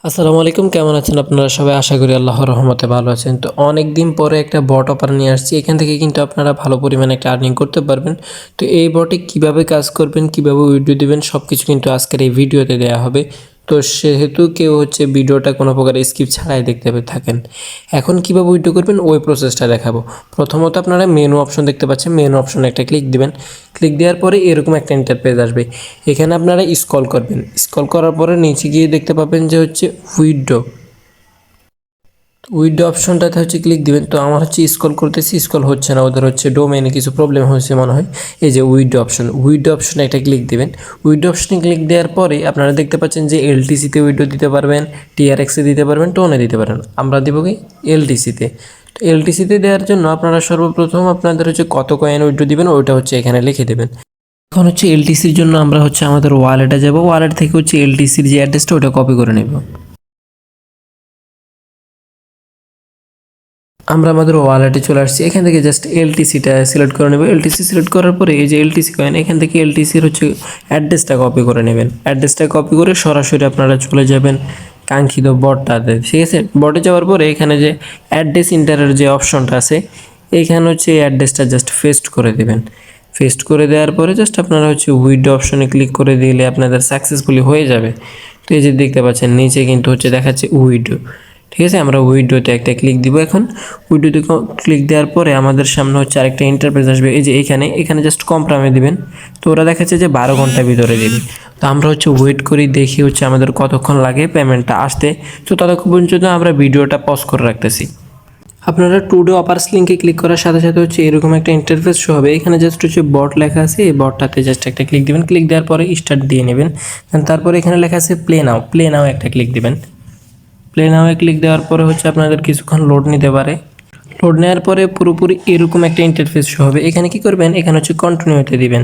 আসসালামু আলাইকুম, কেমন আছেন আপনারা সবাই? আশা করি আল্লাহর রহমতে ভালো আছেন। তো অনেক দিন পরে একটা বট অফার নিয়ে আসছি। এখান থেকে কিন্তু আপনারা ভালো পরিমাণে একটা আর্নিং করতে পারবেন। তো এই বটে কিভাবে কাজ করবেন, কিভাবে উইথড্র দিবেন, সব কিছু কিন্তু আজকের এই ভিডিওতে দেওয়া হবে। তো সেহেতু কেউ ভিডিওটা কোনো প্রকার স্কিপ ছাড়াই দেখতে থাকেন। এখন কিভাবে উইথড্র করবেন ওই প্রসেসটা দেখাবো। প্রথমত আপনারা মেনু অপশন দেখতে পাচ্ছেন, মেনু অপশনে একটা ক্লিক দিবেন। ক্লিক দেওয়ার পরে এরকম একটা ইন্টারফেস আসবে। এখানে আপনারা স্ক্রল করবেন, স্ক্রল করার পরে নিচে গিয়ে দেখতে পাবেন যে উইথড্র। উইথড্র অপশনটাতে ক্লিক দিবেন। তো আমার স্ক্রল করতেছি, স্ক্রল হচ্ছে না, ওদের ডোমেইনে কিছু প্রবলেম হয়েছে মনে হয়। এই যে উইথড্র অপশন, উইথড্র অপশনে একটা ক্লিক দিবেন। উইথড্র অপশনে ক্লিক দেওয়ার পরে আপনারা দেখতে পাচ্ছেন যে এলটিসিতে উইথড্র দিতে পারবেন, টিআরএক্সে দিতে পারবেন, টোনে দিতে পারেন। আমরা দিব কি এলটিসিতে। তো এলটিসিতে দেওয়ার জন্য আপনারা সর্বপ্রথম আপনাদের কত কয়েন উইথড্র দিবেন ওইটা এখানে লিখে দেবেন। এখন এলটিসির জন্য আমরা আমাদের ওয়ালেটে যাব, ওয়ালেট থেকে এলটিসির যে অ্যাড্রেসটা ওটা কপি করে নেব। আমরা আমাদের ওয়ালেটে চলে আসছি, এখান থেকে জাস্ট এলটিসিটা সিলেক্ট করে নেব। এলটিসি সিলেক্ট করার পরে এই যে এলটিসি কয়েন, এখান থেকে এলটিসির অ্যাড্রেসটা কপি করে নেবেন। অ্যাড্রেসটা কপি করে সরাসরি আপনারা চলে যাবেন কাঙ্ক্ষিত বটটাতে। ঠিক আছে, বটে যাওয়ার পরে এখানে যে অ্যাড্রেস ইন্টারের যে অপশনটা আছে, এইখানে এই অ্যাড্রেসটা জাস্ট পেস্ট করে দেবেন। পেস্ট করে দেওয়ার পরে জাস্ট আপনারা উইথড্র অপশনে ক্লিক করে দিলে আপনাদের সাকসেসফুলি হয়ে যাবে। তো এই যে দেখতে পাচ্ছেন নিচে কিন্তু দেখাচ্ছে উইথড্র। ঠিক আছে, আমরা উইথড্রতে একটা ক্লিক দিব। এখন উইথড্রতে ক্লিক দেওয়ার পরে আমাদের সামনে আরেকটা ইন্টারফেস আসবে। এই যে এখানে জাস্ট কনফার্মে দিবেন। তো ওরা দেখাচ্ছে যে 12 ঘন্টার ভিতরে দেবে। তো আমরা ওয়েট করি, দেখি আমাদের কতক্ষণ লাগে পেমেন্টটা আসতে। তো ততক্ষণ পর্যন্ত আমরা ভিডিওটা পজ করে রাখতেছি। আপনারা টুডে অফার্স লিঙ্কে ক্লিক করার সাথে সাথে এরকম একটা ইন্টারফেস শো হবে। এখানে জাস্ট বট লেখা আছে, এই বটটাতে জাস্ট একটা ক্লিক দিবেন। ক্লিক দেওয়ার পরে স্টার্ট দিয়ে নেবেন। তারপরে এখানে লেখা আছে প্লে নাও একটা ক্লিক দিবেন। প্লে নাওয়ে ক্লিক দেওয়ার পরে আপনাদের কিছুক্ষণ লোড নিতে পারে। লোড নেওয়ার পরে পুরোপুরি এরকম একটা ইন্টারফেস শো হবে। এখানে কি করবেন, এখানে কন্টিনিউতে দিবেন,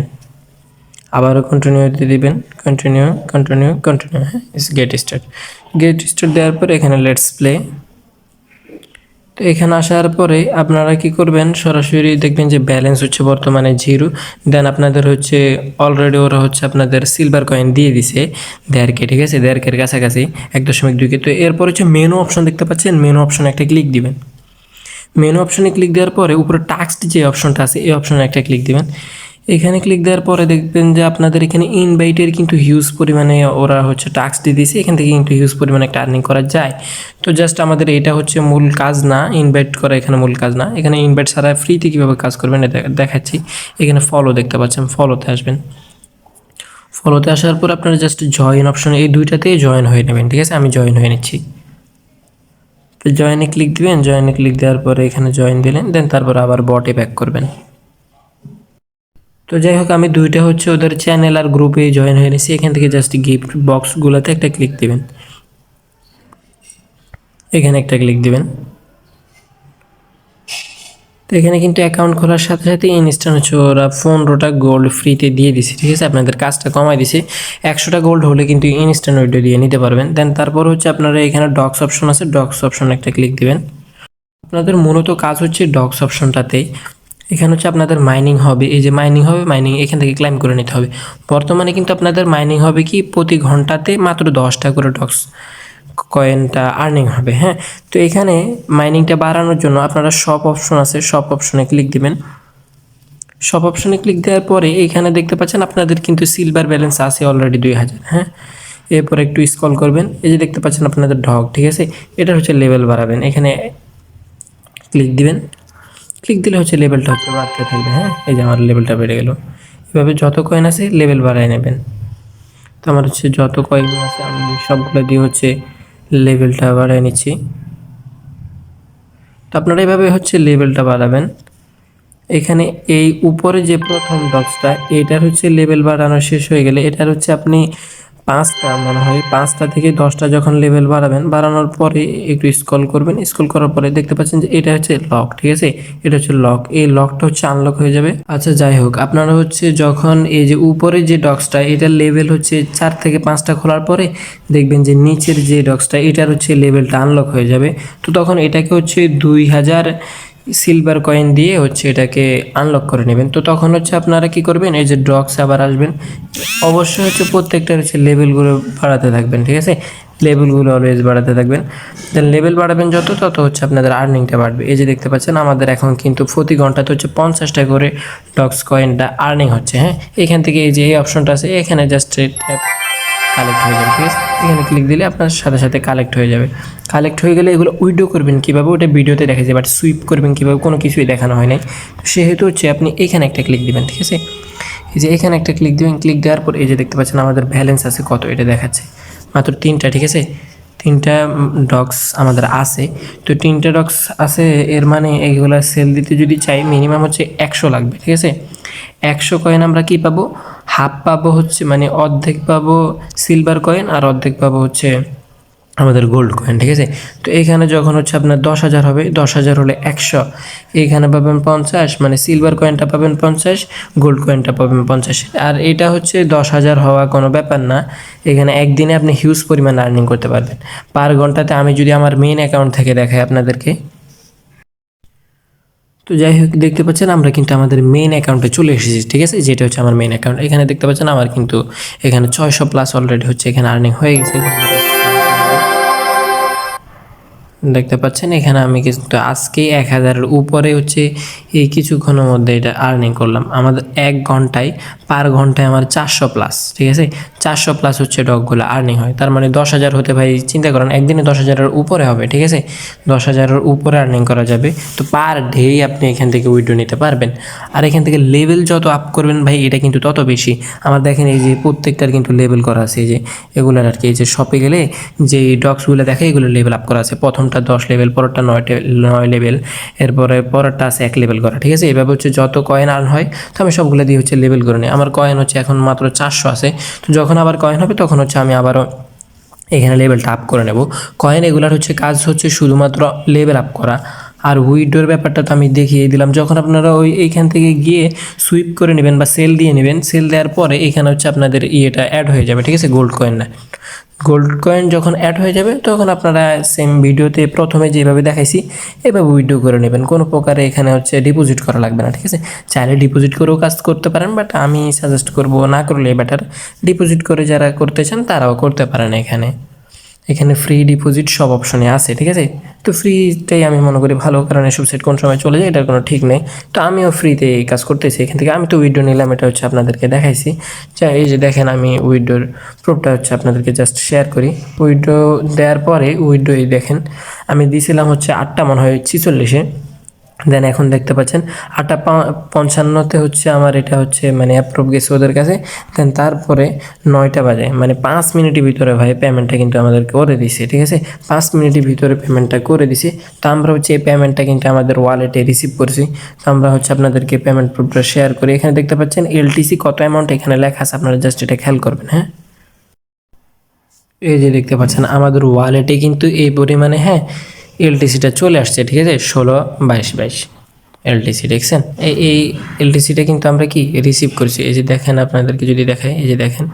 আবারও কন্টিনিউতে দিবেন, কন্টিনিউ। হ্যাঁ, গেট স্টার্ট দেওয়ার পরে এখানে লেটস প্লে। তো এখানে আসার পরে আপনারা কি করবেন, সরাসরি দেখবেন যে ব্যালেন্স বর্তমানে 0। দেন আপনাদের অলরেডি ওরা আপনাদের সিলভার কয়েন দিয়ে দিছে 1.5K। ঠিক আছে, 1.5K কাছাকাছি, 1.2K। তো এরপর মেনু অপশন দেখতে পাচ্ছেন, মেনু অপশনে একটা ক্লিক দিবেন। মেনু অপশনে ক্লিক দেওয়ার পরে উপরে টাস্ক যে অপশনটা আছে এই অপশনে একটা ক্লিক দিবেন। এখানে ক্লিক দেওয়ার পরে দেখবেন যে আপনাদের এখানে ইনভাইটের কিন্তু হিউজ পরিমাণে ওরা টাস্ক দিয়ে দিয়েছে। এখান থেকে কিন্তু হিউজ পরিমাণে একটা আর্নিং করা যায়। তো জাস্ট আমাদের এটা মূল কাজ না, ইনভাইট করা এখানে মূল কাজ না। এখানে ইনভাইট ছাড়া ফ্রিতে কীভাবে কাজ করবেন এটা দেখাচ্ছি। এখানে ফলো দেখতে পাচ্ছেন, ফলোতে আসবেন। ফলোতে আসার পর আপনারা জাস্ট জয়েন অপশনে এই দুইটাতেই জয়েন হয়ে নেবেন। ঠিক আছে, আমি জয়েন হয়ে নিচ্ছি। তো জয়েনে ক্লিক দিবেন, জয়েনে ক্লিক দেওয়ার পরে এখানে জয়েন দিলেন, দেন তারপর আবার বটে ব্যাক করবেন। তো যাই হোক, আমি দুইটা ওদের চ্যানেল আর গ্রুপে জয়েন হয়ে নিয়েছি। এখান থেকে জাস্ট গিফট বক্সগুলোতে একটা ক্লিক দিবেন, এখানে একটা ক্লিক দিবেন। তো এখানে কিন্তু অ্যাকাউন্ট খোলার সাথে সাথে ইনস্ট্যান্ট ওরা 15টা গোল্ড ফ্রিতে দিয়ে দিছে। ঠিক আছে, আপনাদের কাজটা কমাই দিছে। 100টা গোল্ড হলে কিন্তু ইনস্ট্যান্ট উইথড্র দিয়ে নিতে পারবেন। দেন তারপর আপনারা এখানে ডক্স অপশন আছে, ডক্স অপশনে একটা ক্লিক দিবেন। আপনাদের মূলত কাজ ডক্স অপশনটাতেই। এখানে আপনাদের মাইনিং হবে, এই যে মাইনিং হবে, মাইনিং এখান থেকে ক্লাইম করে নিতে হবে। বর্তমানে কিন্তু আপনাদের মাইনিং হবে কি প্রতি ঘন্টাতে মাত্র 10টা করে ডক্স কয়েনটা আর্নিং হবে। হ্যাঁ, তো এখানে মাইনিংটা বাড়ানোর জন্য আপনারা সব অপশন আছে, সব অপশনে ক্লিক দিবেন। সব অপশনে ক্লিক দেওয়ার পরে এখানে দেখতে পাচ্ছেন আপনাদের কিন্তু সিলভার ব্যালেন্স আছে অলরেডি 2000। হ্যাঁ, এরপর একটু স্ক্রল করবেন, এই যে দেখতে পাচ্ছেন আপনাদের ঢক। ঠিক আছে, এটা লেভেল বাড়াবেন। এখানে ক্লিক দিবেন, ক্লিক দিলে লেভেলটা বাড়তে থাকবে। হ্যাঁ, এই যে আমার লেভেলটা বেড়ে গেল। এভাবে যত কয়েন আছে লেভেল বাড়ায় নেবেন। তো আমার যত কয়েন আছে আমি সবগুলো দিয়ে লেভেলটা বাড়ায় নিচ্ছি। তো আপনারা এইভাবে লেভেলটা বাড়াবেন। এখানে এই উপরে যে প্রথম ডক্সটা এটার লেভেল বাড়ানো শেষ হয়ে গেলে এটার আপনি 5টা মনে হয় 5টা থেকে 10টা যখন লেভেল বাড়ানোর পরে একটু স্ক্রল করবেন। স্ক্রল করার পরে দেখতে পাচ্ছেন যে এটা লক। ঠিক আছে, এটা লক। এই লকটা আনলক হয়ে যাবে। আচ্ছা, যাই হোক, আপনারা যখন এই যে উপরে যে ডক্সটা এটার লেভেল 4 থেকে 5টা খোলার পরে দেখবেন যে নিচের যে ডক্সটা এটার লেভেলটা আনলক হয়ে যাবে। তো তখন এটাকে 2000 সিলভার কয়েন দিয়ে এটাকে আনলক করে নেবেন। তো তখন আপনারা কি করবেন, এই যে ড্রক্স আবার আসবেন। অবশ্যই প্রত্যেকটার লেভেলগুলো বাড়াতে থাকবেন। ঠিক আছে, লেভেলগুলো অলওয়েজ বাড়াতে থাকবেন। দেন লেভেল বাড়াবেন যত তত হচ্ছে আপনাদের আর্নিংটা বাড়বে। এই যে দেখতে পাচ্ছেন আমাদের এখন কিন্তু প্রতি ঘন্টাতে হচ্ছে 50টা করে ডক্স কয়েনটা আর্নিং হচ্ছে। হ্যাঁ, এখান থেকে এই যে এই অপশনটা আছে এখানে জাস্ট কালেক্ট হয়ে যাবে। ঠিক আছে, এখানে ক্লিক দিলে আপনার সাথে সাথে কালেক্ট হয়ে যাবে। কালেক্ট হয়ে গেলে এগুলো উইড্রো করবেন কীভাবে ওটা ভিডিওতে দেখা যায়, বাট সুইপ করবেন কীভাবে কোনো কিছুই দেখানো হয় নাই। সেহেতু হচ্ছে আপনি এখানে একটা ক্লিক দিবেন। ঠিক আছে, এই যে এখানে একটা ক্লিক দিবেন। ক্লিক দেওয়ার পর এই যে দেখতে পাচ্ছেন আমাদের ব্যালেন্স আছে কত, এটা দেখাচ্ছে মাত্র 3টা। ঠিক আছে, 3টা ডক্স আমাদের আছে। তো 3টা ডক্স আছে, এর মানে এইগুলো সেল দিতে যদি চাই মিনিমাম হচ্ছে 100 লাগবে। ঠিক আছে, 100 কয়েন আমরা কি পাবো, হাফ পাবো হচ্ছে মানে অর্ধেক পাবো সিলভার কয়েন আর অর্ধেক পাবো হচ্ছে আমাদের গোল্ড কয়েন। ঠিক আছে, তো এইখানে যখন হচ্ছে আপনার 10,000 হবে, 10,000 হলে 100, এইখানে পাবেন 50, মানে সিলভার কয়েনটা পাবেন 50, গোল্ড কয়েনটা পাবেন 50। আর এটা হচ্ছে 10,000 হওয়া কোনো ব্যাপার না, এখানে একদিনে আপনি হিউজ পরিমাণ আর্নিং করতে পারবেন পার ঘন্টাতে। আমি যদি আমার মেইন অ্যাকাউন্ট থেকে দেখাই আপনাদেরকে, তো যাই হোক দেখতে পাচ্ছেন আমরা কিন্তু আমাদের মেইন অ্যাকাউন্টে চলে এসেছি। ঠিক আছে, যেটা হচ্ছে আমার মেইন অ্যাকাউন্ট। এখানে দেখতে পাচ্ছেন আমার কিন্তু এখানে 600+ অলরেডি হচ্ছে এখানে আর্নিং হয়ে গেছে। দেখতে পাচ্ছেন এখানে আমি কিন্তু আজকে 1000-এর উপরে হচ্ছে এই কিছুক্ষণের মধ্যে এটা আর্নিং করলাম। আমাদের 1 ঘন্টায় পার ঘন্টায় আমার 400+। ঠিক আছে, 400+ হচ্ছে ডগগুলো আর্নিং হয়। তার মানে 10,000 হতে ভাই চিন্তা করেন একদিনে 10,000-এর উপরে হবে। ঠিক আছে, 10,000-এর উপরে আর্নিং করা যাবে। তো পার ডেই আপনি এখান থেকে উইড্রো নিতে পারবেন। আর এখান থেকে লেভেল যত আপ করবেন ভাই এটা কিন্তু তত বেশি। আমার দেখেন এই যে প্রত্যেকটার কিন্তু লেভেল করা আছে, এই যে এগুলোর আর কি, এই যে শপে গেলে যে ডগসগুলো দেখে এগুলো লেভেল আপ করা আছে। প্রথমটা 10 লেভেল, পরেরটা 9 লেভেল, এরপরে পরেরটা আছে 1 লেভেল করা। ঠিক আছে, এভাবে হচ্ছে যত কয়েন আর্ন হয় তো আমি সবগুলো দিয়ে হচ্ছে লেভেল করে নিই। আমার কয়েন হচ্ছে এখন মাত্র 400 আছে। তো যখন আবার কয়েন হবে তখন হচ্ছে আমি আবারও এখানে লেভেলটা আপ করে নেব। কয়েন এগুলার হচ্ছে কাজ হচ্ছে শুধুমাত্র লেভেল আপ করা। আর উইড্রোর ব্যাপারটা তো আমি দেখিয়ে দিলাম। যখন আপনারা এইখান থেকে গিয়ে সুইপ করে নেবেন বা সেল দিয়ে নেবেন, সেল দেওয়ার পরে এখানে হচ্ছে আপনাদের ইয়েটা অ্যাড হয়ে যাবে। ঠিক আছে, গোল্ড কয়েন না, গোল্ড কয়েন যখন অ্যাড হয়ে যাবে তখন আপনারা সেম ভিডিওতে প্রথমে যেভাবে দেখাইছি এভাবে উইথড্র করে নেবেন। কোনো প্রকারে এখানে হচ্ছে ডিপোজিট করা লাগবে না। ঠিক আছে, চাইলে ডিপোজিট করেও কাজ করতে পারেন, বাট আমি সাজেস্ট করব না করলে বেটার। ডিপোজিট করে যারা করতে চান তারাও করতে পারেন। এখানে ফ্রি ডিপোজিট সব অপশনে আছে। ঠিক আছে, তো ফ্রিটাই আমি মনে করি ভালো, কারণ এসব সেট কোন সময় চলে যায় এটার কোনো ঠিক নেই। তো আমিও ফ্রিতে এই কাজ করতেছি। এখান থেকে আমি তো উইড্রো নিলাম, এটা হচ্ছে আপনাদেরকে দেখাইছি। এই যে দেখেন আমি উইড্রোর প্রুফটা হচ্ছে আপনাদেরকে জাস্ট শেয়ার করি। উইড্রো দেওয়ার পরে উইড্রো এই দেখেন আমি দিয়েছিলাম হচ্ছে 8টা মনে হয় 46-এ। দেন এখন দেখতে পাচ্ছেন 8:55-তে হচ্ছে আমার এটা হচ্ছে মানে অ্যাপ্রুভ গেছে ওদের কাছে। দেন তারপরে 9টা বাজে মানে 5 মিনিটের ভিতরে ভাই পেমেন্টটা কিন্তু আমাদেরকে করে দিছে। ঠিক আছে, 5 মিনিটের ভিতরে পেমেন্টটা করে দিছে। তো আমরা হচ্ছে এই পেমেন্টটা কিন্তু আমাদের ওয়ালেটে রিসিভ করছি। তো আমরা হচ্ছে আপনাদেরকে পেমেন্ট প্রুফটা শেয়ার করি। এখানে দেখতে পাচ্ছেন এলটিসি কত অ্যামাউন্ট এখানে লেখা আছে, আপনারা জাস্ট এটা খেয়াল করবেন। হ্যাঁ, এই যে দেখতে পাচ্ছেন আমাদের ওয়ালেটে কিন্তু এই পরিমাণে এলটিসিটা চলে আসছে। ঠিক আছে, 16-22 এলটিসি দেখছেন। এই এলটিসিটা কিন্তু আমরা কি রিসিভ করছি। এই যে দেখেন আপনাদেরকে যদি দেখায়, এই যে দেখেন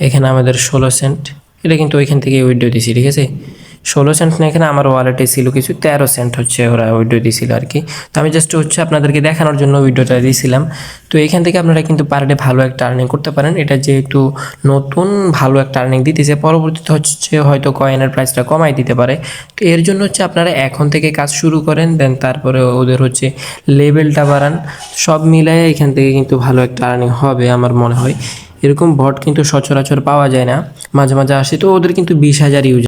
এখানে আমাদের 16 সেন্ট, এটা কিন্তু ওইখান থেকে উইড্রো দিছি। ঠিক আছে, 16 সেন্ট না, এখানে আমার ওয়ালেটে ছিল কিছু 13 সেন্ট হচ্ছে ওরা উইড্রো দিয়েছিল আর কি। তো আমি জাস্ট হচ্ছে আপনাদেরকে দেখানোর জন্য উইড্রোটা দিয়েছিলাম। তো এখান থেকে আপনারা কিন্তু পার ডে ভালো একটা আর্নিং করতে পারেন। এটা যেহেতু নতুন ভালো একটা আর্নিং দিতেছে, পরবর্তীতে হচ্ছে হয়তো কয়েনের প্রাইসটা কমাই দিতে পারে। তো এর জন্য হচ্ছে আপনারা এখন থেকে কাজ শুরু করেন, দেন তারপরে ওদের হচ্ছে লেভেলটা বাড়ান। সব মিলায়ে এখান থেকে কিন্তু ভালো একটা আর্নিং হবে আমার মনে হয়। এরকম বট কিন্তু সচরাচর পাওয়া যায় না, মাঝে মাঝে আসে। তো ওদের কিন্তু 20,000 ইউজার,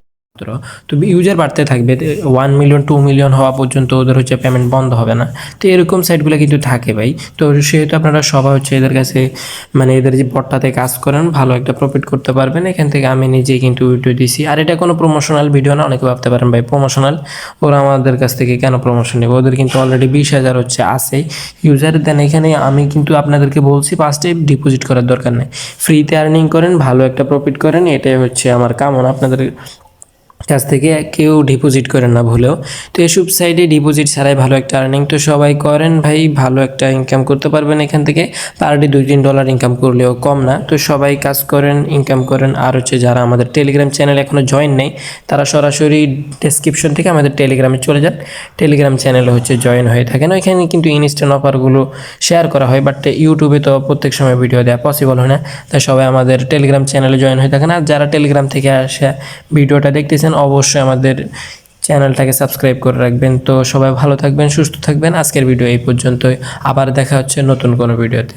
তো ইউজার বাড়তে থাকবে, 1 মিলিয়ন 2 মিলিয়ন হওয়া পর্যন্ত ওদের হচ্ছে পেমেন্ট বন্ধ হবে না। তো এরকম সাইটগুলো কিন্তু থাকে ভাই। তো সেহেতু আপনারা সবাই হচ্ছে এদের কাছে মানে এদের যে বটটাতে কাজ করেন ভালো একটা প্রফিট করতে পারবেন। এখান থেকে আমি নিজেই কিন্তু ভিডিও দিছি। আর এটা কোনো প্রমোশনাল ভিডিও না, অনেকে ভাবতে পারেন ভাই প্রমোশনাল, ওরা আমাদের কাছ থেকে কেন প্রমোশন নেবে, ওদের কিন্তু অলরেডি 20,000 হচ্ছে আসেই ইউজার। দেন এখানে আমি কিন্তু আপনাদেরকে বলছি ফার্স্টে ডিপোজিট করার দরকার নেই, ফ্রিতে আর্নিং করেন, ভালো একটা প্রফিট করেন, এটাই হচ্ছে আমার কামনা। আপনাদের কাছ থেকে কেউ ডিপোজিট করেন না ভুলেও। তো এসব সাইডে ডিপোজিট ছাড়াই ভালো একটা আর্নিং তো সবাই করেন ভাই, ভালো একটা ইনকাম করতে পারবেন এখান থেকে। পার ডে $2-3 ইনকাম করলেও কম না। তো সবাই কাজ করেন, ইনকাম করেন। আর হচ্ছে যারা আমাদের টেলিগ্রাম চ্যানেল এখনও জয়েন নেই তারা সরাসরি ডেসক্রিপশন থেকে আমাদের টেলিগ্রামে চলে যান, টেলিগ্রাম চ্যানেলে হচ্ছে জয়েন হয়ে থাকেন। ওইখানে কিন্তু ইনস্ট্যান্ট অফারগুলো শেয়ার করা হয়, বাট ইউটিউবে তো প্রত্যেক সময় ভিডিও দেওয়া পসিবল হয় না। তাই সবাই আমাদের টেলিগ্রাম চ্যানেলে জয়েন হয়ে থাকেন। আর যারা টেলিগ্রাম থেকে আসে ভিডিওটা দেখতেছেন অবশ্যই আমাদের চ্যানেলটাকে সাবস্ক্রাইব করে রাখবেন। তো সবাই ভালো থাকবেন, সুস্থ থাকবেন। আজকের ভিডিও এই পর্যন্তই, আবার দেখা হচ্ছে নতুন কোনো ভিডিওতে।